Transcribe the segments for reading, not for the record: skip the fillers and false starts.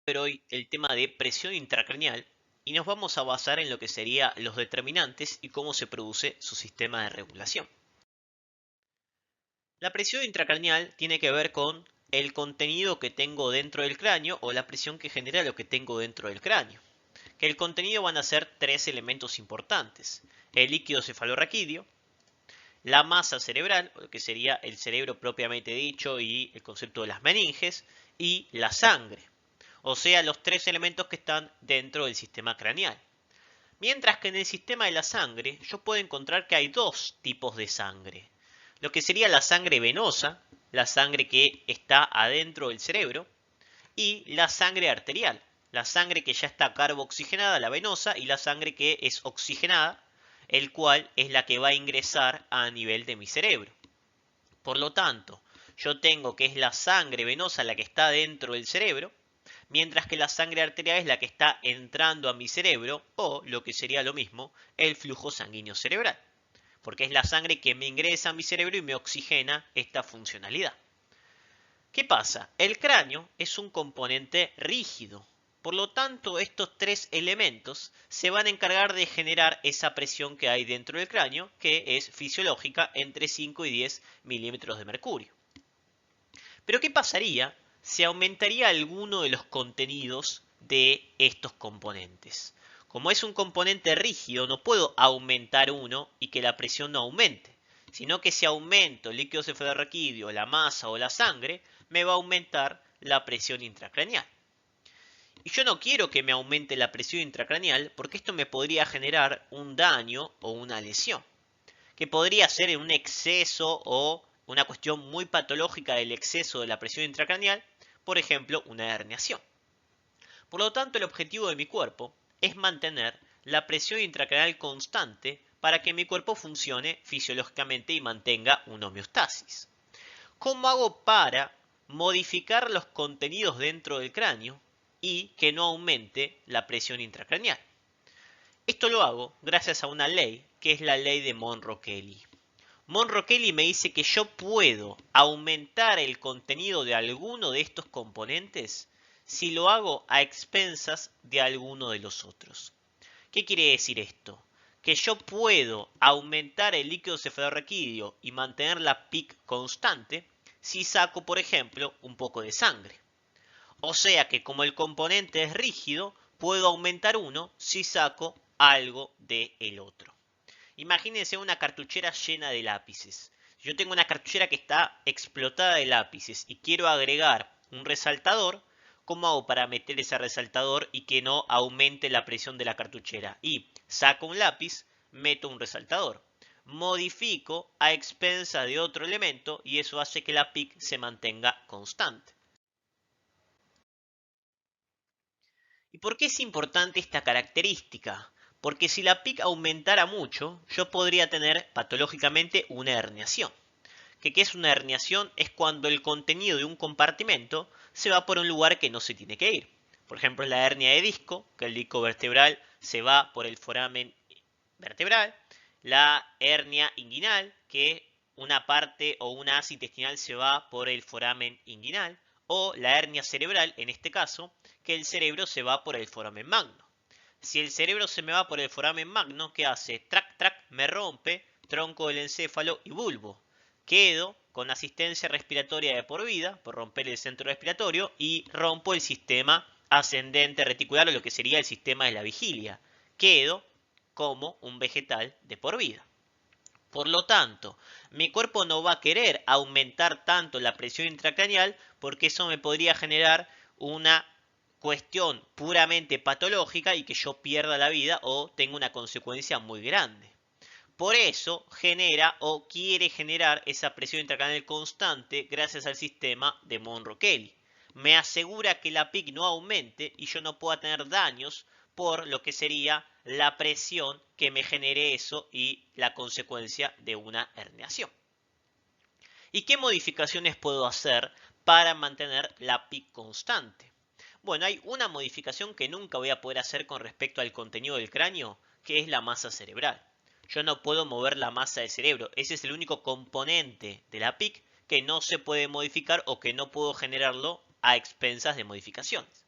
ver hoy el tema de presión intracraneal y nos vamos a basar en lo que serían los determinantes y cómo se produce su sistema de regulación. La presión intracraneal tiene que ver con el contenido que tengo dentro del cráneo o la presión que genera lo que tengo dentro del cráneo. Que el contenido van a ser tres elementos importantes: el líquido cefalorraquídeo, la masa cerebral, que sería el cerebro propiamente dicho y el concepto de las meninges, y la sangre. O sea, los tres elementos que están dentro del sistema craneal. Mientras que en el sistema de la sangre yo puedo encontrar que hay dos tipos de sangre. Lo que sería la sangre venosa, la sangre que está adentro del cerebro, y la sangre arterial, la sangre que ya está carbooxigenada, la venosa, y la sangre que es oxigenada, el cual es la que va a ingresar a nivel de mi cerebro. Por lo tanto, yo tengo que es la sangre venosa la que está dentro del cerebro, mientras que la sangre arterial es la que está entrando a mi cerebro, o lo que sería lo mismo, el flujo sanguíneo cerebral, porque es la sangre que me ingresa a mi cerebro y me oxigena esta funcionalidad. ¿Qué pasa? El cráneo es un componente rígido, por lo tanto estos tres elementos se van a encargar de generar esa presión que hay dentro del cráneo, que es fisiológica entre 5 y 10 milímetros de mercurio. Pero ¿qué pasaría si aumentaría alguno de los contenidos de estos componentes? Como es un componente rígido, no puedo aumentar uno y que la presión no aumente, sino que si aumento el líquido cefalorraquídeo, la masa o la sangre, me va a aumentar la presión intracraneal. Y yo no quiero que me aumente la presión intracraneal porque esto me podría generar un daño o una lesión, que podría ser un exceso o una cuestión muy patológica del exceso de la presión intracraneal, por ejemplo, una herniación. Por lo tanto, el objetivo de mi cuerpo es mantener la presión intracraneal constante para que mi cuerpo funcione fisiológicamente y mantenga una homeostasis. ¿Cómo hago para modificar los contenidos dentro del cráneo y que no aumente la presión intracraneal? Esto lo hago gracias a una ley que es la ley de Monro-Kelly. Monro-Kelly me dice que yo puedo aumentar el contenido de alguno de estos componentes si lo hago a expensas de alguno de los otros. ¿Qué quiere decir esto? Que yo puedo aumentar el líquido cefalorraquídeo y mantener la PIC constante si saco, por ejemplo, un poco de sangre. O sea que como el componente es rígido, puedo aumentar uno si saco algo del otro. Imagínense una cartuchera llena de lápices. Yo tengo una cartuchera que está explotada de lápices y quiero agregar un resaltador. ¿Cómo hago para meter ese resaltador y que no aumente la presión de la cartuchera? Y saco un lápiz, meto un resaltador. Modifico a expensa de otro elemento y eso hace que la PIC se mantenga constante. ¿Y por qué es importante esta característica? Porque si la PIC aumentara mucho, yo podría tener patológicamente una herniación. ¿Qué es una herniación? Es cuando el contenido de un compartimento se va por un lugar que no se tiene que ir. Por ejemplo, la hernia de disco, que el disco vertebral se va por el foramen vertebral. La hernia inguinal, que una parte o una asa intestinal se va por el foramen inguinal. O la hernia cerebral, en este caso, que el cerebro se va por el foramen magno. Si el cerebro se me va por el foramen magno, ¿qué hace? Trac, trac, me rompe tronco del encéfalo y bulbo. Quedo con asistencia respiratoria de por vida, por romper el centro respiratorio, y rompo el sistema ascendente reticular o lo que sería el sistema de la vigilia. Quedo como un vegetal de por vida. Por lo tanto, mi cuerpo no va a querer aumentar tanto la presión intracraneal porque eso me podría generar una cuestión puramente patológica y que yo pierda la vida o tenga una consecuencia muy grande. Por eso genera o quiere generar esa presión intracraneal constante gracias al sistema de Monro-Kelly. Me asegura que la PIC no aumente y yo no pueda tener daños por lo que sería la presión que me genere eso y la consecuencia de una herniación. ¿Y qué modificaciones puedo hacer para mantener la PIC constante? Bueno, hay una modificación que nunca voy a poder hacer con respecto al contenido del cráneo, que es la masa cerebral. Yo no puedo mover la masa del cerebro. Ese es el único componente de la PIC que no se puede modificar o que no puedo generarlo a expensas de modificaciones.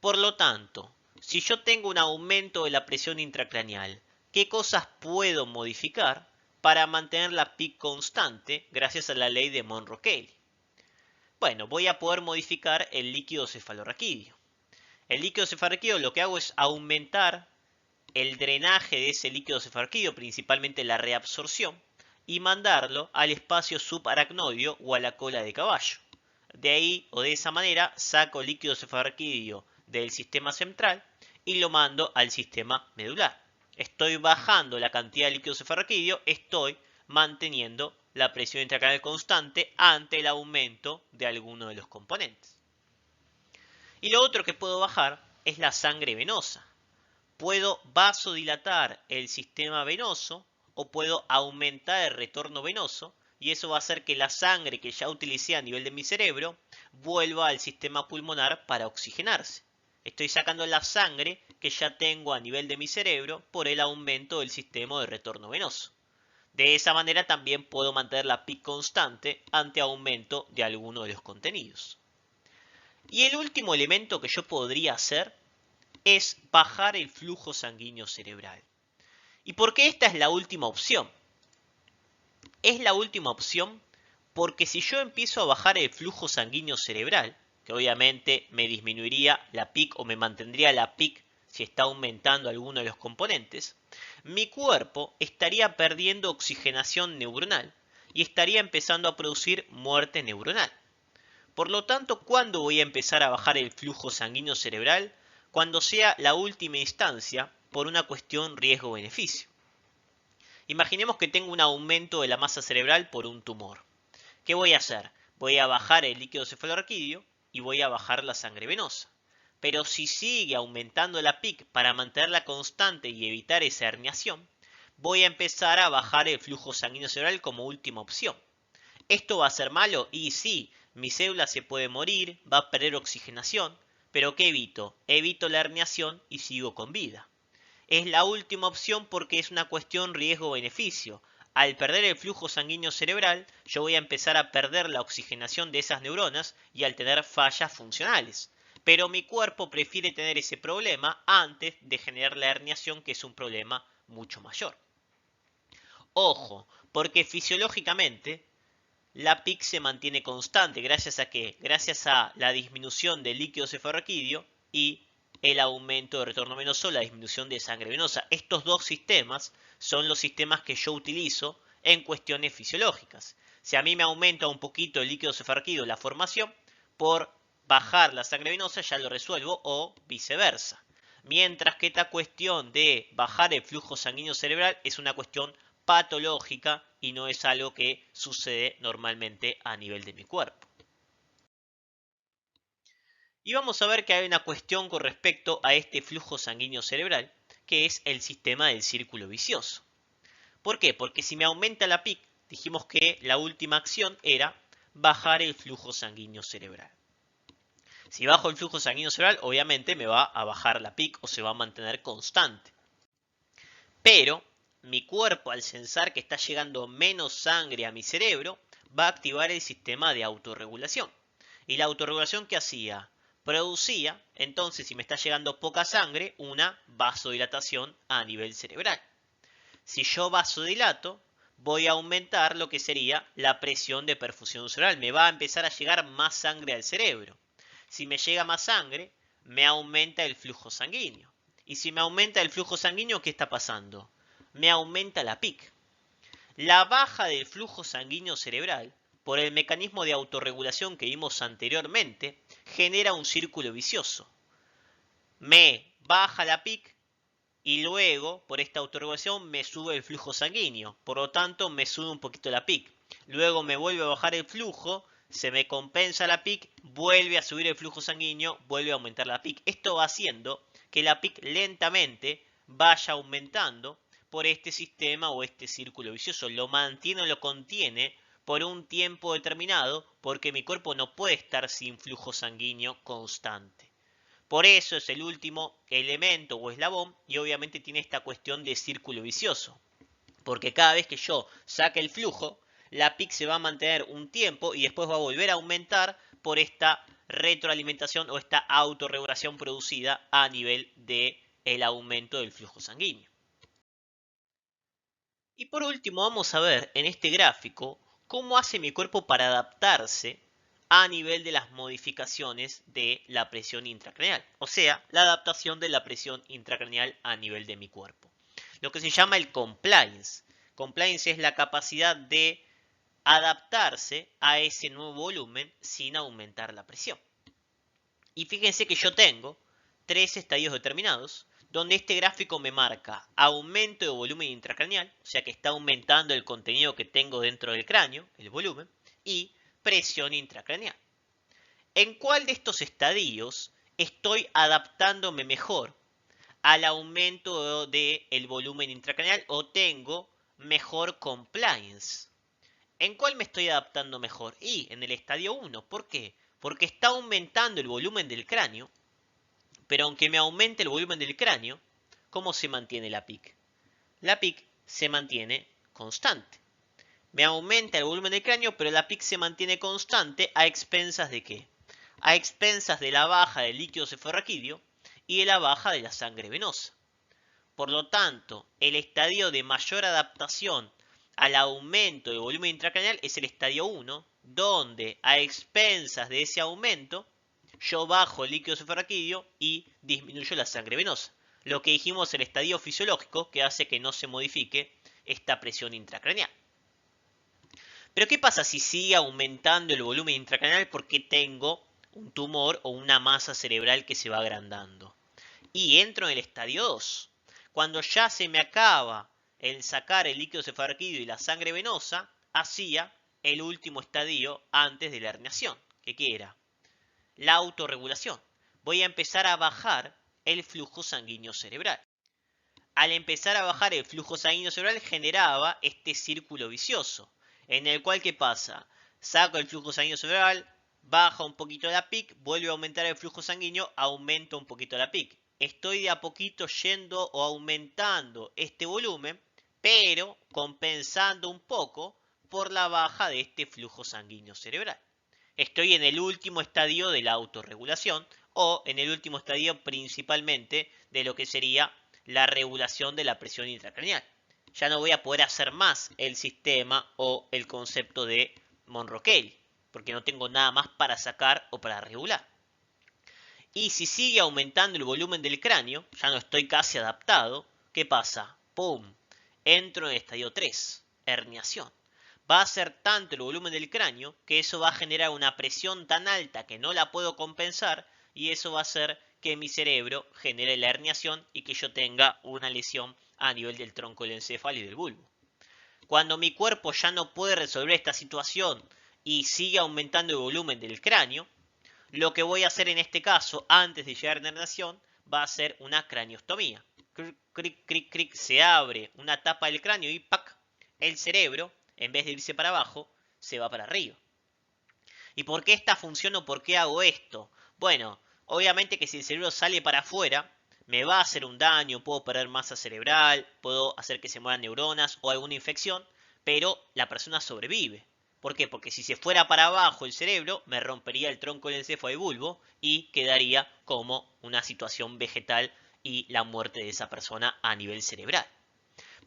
Por lo tanto, si yo tengo un aumento de la presión intracraneal, ¿qué cosas puedo modificar para mantener la PIC constante gracias a la ley de Monro-Kelly? Bueno, voy a poder modificar el líquido cefalorraquídeo. El líquido cefalorraquídeo lo que hago es aumentar el drenaje de ese líquido cefalorraquídeo, principalmente la reabsorción, y mandarlo al espacio subaracnoideo o a la cola de caballo. De ahí o de esa manera saco el líquido cefalorraquídeo del sistema central y lo mando al sistema medular. Estoy bajando la cantidad de líquido cefalorraquídeo, estoy manteniendo la presión intracraneal constante ante el aumento de alguno de los componentes. Y lo otro que puedo bajar es la sangre venosa. Puedo vasodilatar el sistema venoso o puedo aumentar el retorno venoso y eso va a hacer que la sangre que ya utilicé a nivel de mi cerebro vuelva al sistema pulmonar para oxigenarse. Estoy sacando la sangre que ya tengo a nivel de mi cerebro por el aumento del sistema de retorno venoso. De esa manera también puedo mantener la PIC constante ante aumento de alguno de los contenidos. Y el último elemento que yo podría hacer es bajar el flujo sanguíneo cerebral. ¿Y por qué esta es la última opción? Es la última opción porque si yo empiezo a bajar el flujo sanguíneo cerebral, que obviamente me disminuiría la PIC o me mantendría la PIC si está aumentando alguno de los componentes, mi cuerpo estaría perdiendo oxigenación neuronal y estaría empezando a producir muerte neuronal. Por lo tanto, ¿cuándo voy a empezar a bajar el flujo sanguíneo cerebral? Cuando sea la última instancia por una cuestión riesgo-beneficio. Imaginemos que tengo un aumento de la masa cerebral por un tumor. ¿Qué voy a hacer? Voy a bajar el líquido cefalorraquídeo y voy a bajar la sangre venosa. Pero si sigue aumentando la PIC para mantenerla constante y evitar esa herniación, voy a empezar a bajar el flujo sanguíneo cerebral como última opción. ¿Esto va a ser malo? Y sí, mi célula se puede morir, va a perder oxigenación, pero ¿qué evito? Evito la herniación y sigo con vida. Es la última opción porque es una cuestión riesgo-beneficio. Al perder el flujo sanguíneo cerebral, yo voy a empezar a perder la oxigenación de esas neuronas y al tener fallas funcionales. Pero mi cuerpo prefiere tener ese problema antes de generar la herniación, que es un problema mucho mayor. Ojo, porque fisiológicamente la PIC se mantiene constante. ¿Gracias a qué? Gracias a la disminución del líquido cefalorraquídeo y el aumento de retorno venoso, la disminución de sangre venosa. Estos dos sistemas son los sistemas que yo utilizo en cuestiones fisiológicas. Si a mí me aumenta un poquito el líquido cefalorraquídeo, la formación, por bajar la sangre venosa ya lo resuelvo o viceversa. Mientras que esta cuestión de bajar el flujo sanguíneo cerebral es una cuestión patológica y no es algo que sucede normalmente a nivel de mi cuerpo. Y vamos a ver que hay una cuestión con respecto a este flujo sanguíneo cerebral, que es el sistema del círculo vicioso. ¿Por qué? Porque si me aumenta la PIC, dijimos que la última acción era bajar el flujo sanguíneo cerebral. Si bajo el flujo sanguíneo cerebral, obviamente me va a bajar la PIC o se va a mantener constante. Pero mi cuerpo, al pensar que está llegando menos sangre a mi cerebro, va a activar el sistema de autorregulación. ¿Y la autorregulación qué hacía? Producía, entonces, si me está llegando poca sangre, una vasodilatación a nivel cerebral. Si yo vasodilato, voy a aumentar lo que sería la presión de perfusión cerebral. Me va a empezar a llegar más sangre al cerebro. Si me llega más sangre, me aumenta el flujo sanguíneo. Y si me aumenta el flujo sanguíneo, ¿qué está pasando? Me aumenta la PIC. La baja del flujo sanguíneo cerebral, por el mecanismo de autorregulación que vimos anteriormente, genera un círculo vicioso. Me baja la PIC y luego, por esta autorregulación, me sube el flujo sanguíneo. Por lo tanto, me sube un poquito la PIC. Luego me vuelve a bajar el flujo, se me compensa la PIC, vuelve a subir el flujo sanguíneo, vuelve a aumentar la PIC. Esto va haciendo que la PIC lentamente vaya aumentando por este sistema o este círculo vicioso. Lo mantiene o lo contiene por un tiempo determinado porque mi cuerpo no puede estar sin flujo sanguíneo constante. Por eso es el último elemento o eslabón y obviamente tiene esta cuestión de círculo vicioso. Porque cada vez que yo saque el flujo, la PIC se va a mantener un tiempo y después va a volver a aumentar por esta retroalimentación o esta autorregulación producida a nivel del aumento del flujo sanguíneo. Y por último vamos a ver en este gráfico cómo hace mi cuerpo para adaptarse a nivel de las modificaciones de la presión intracraneal, o sea, la adaptación de la presión intracraneal a nivel de mi cuerpo. Lo que se llama el compliance. Compliance es la capacidad de adaptarse a ese nuevo volumen sin aumentar la presión. Y fíjense que yo tengo 3 estadios determinados, donde este gráfico me marca aumento de volumen intracraneal, o sea que está aumentando el contenido que tengo dentro del cráneo, el volumen, y presión intracraneal. ¿En cuál de estos estadios estoy adaptándome mejor al aumento del volumen intracraneal o tengo mejor compliance? ¿En cuál me estoy adaptando mejor? Y en el estadio 1. ¿Por qué? Porque está aumentando el volumen del cráneo, pero aunque me aumente el volumen del cráneo, ¿cómo se mantiene la PIC? La PIC se mantiene constante. Me aumenta el volumen del cráneo, pero la PIC se mantiene constante a expensas ¿de qué? A expensas de la baja del líquido cefalorraquídeo y de la baja de la sangre venosa. Por lo tanto, el estadio de mayor adaptación al aumento del volumen intracraneal es el estadio 1, donde a expensas de ese aumento yo bajo el líquido cefalorraquídeo y disminuyo la sangre venosa. Lo que dijimos el estadio fisiológico que hace que no se modifique esta presión intracraneal. Pero ¿qué pasa si sigue aumentando el volumen intracraneal porque tengo un tumor o una masa cerebral que se va agrandando? Y entro en el estadio 2. Cuando ya se me acaba el sacar el líquido cefalorraquídeo y la sangre venosa, hacía el último estadio antes de la herniación. ¿Qué era? La autorregulación. Voy a empezar a bajar el flujo sanguíneo cerebral. Al empezar a bajar el flujo sanguíneo cerebral generaba este círculo vicioso, en el cual ¿qué pasa? Saco el flujo sanguíneo cerebral, baja un poquito la PIC, vuelve a aumentar el flujo sanguíneo, aumenta un poquito la PIC. Estoy de a poquito yendo o aumentando este volumen, pero compensando un poco por la baja de este flujo sanguíneo cerebral. Estoy en el último estadio de la autorregulación o en el último estadio principalmente de lo que sería la regulación de la presión intracraneal. Ya no voy a poder hacer más el sistema o el concepto de Monro-Kelly, porque no tengo nada más para sacar o para regular. Y si sigue aumentando el volumen del cráneo, ya no estoy casi adaptado, ¿qué pasa? ¡Pum! Entro en el estadio 3, herniación. Va a ser tanto el volumen del cráneo que eso va a generar una presión tan alta que no la puedo compensar y eso va a hacer que mi cerebro genere la herniación y que yo tenga una lesión a nivel del tronco del encéfalo y del bulbo. Cuando mi cuerpo ya no puede resolver esta situación y sigue aumentando el volumen del cráneo, lo que voy a hacer en este caso, antes de llegar a la herniación, va a ser una craniostomía. Cric, cric, cric, cric, se abre una tapa del cráneo y ¡pac! El cerebro, en vez de irse para abajo, se va para arriba. ¿Y por qué esta función o por qué hago esto? Bueno, obviamente que si el cerebro sale para afuera, me va a hacer un daño, puedo perder masa cerebral, puedo hacer que se mueran neuronas o alguna infección, pero la persona sobrevive. ¿Por qué? Porque si se fuera para abajo el cerebro, me rompería el tronco del encéfalo y bulbo y quedaría como una situación vegetal y la muerte de esa persona a nivel cerebral.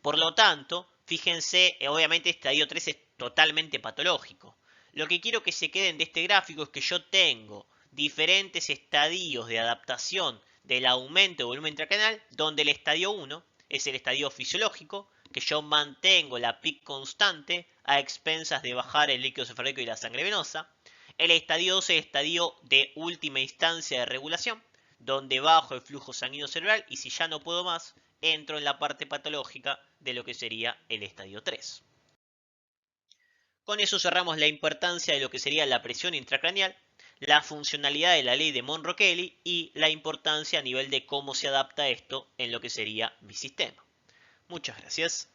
Por lo tanto, fíjense, obviamente este estadio 3 es totalmente patológico. Lo que quiero que se queden de este gráfico es que yo tengo diferentes estadios de adaptación del aumento de volumen intracraneal, donde el estadio 1 es el estadio fisiológico, que yo mantengo la PIC constante a expensas de bajar el líquido cefalorraquídeo y la sangre venosa. El estadio 2 es el estadio de última instancia de regulación, donde bajo el flujo sanguíneo cerebral y si ya no puedo más, entro en la parte patológica de lo que sería el estadio 3. Con eso cerramos la importancia de lo que sería la presión intracraneal, la funcionalidad de la ley de Monro-Kelly y la importancia a nivel de cómo se adapta esto en lo que sería mi sistema. Muchas gracias.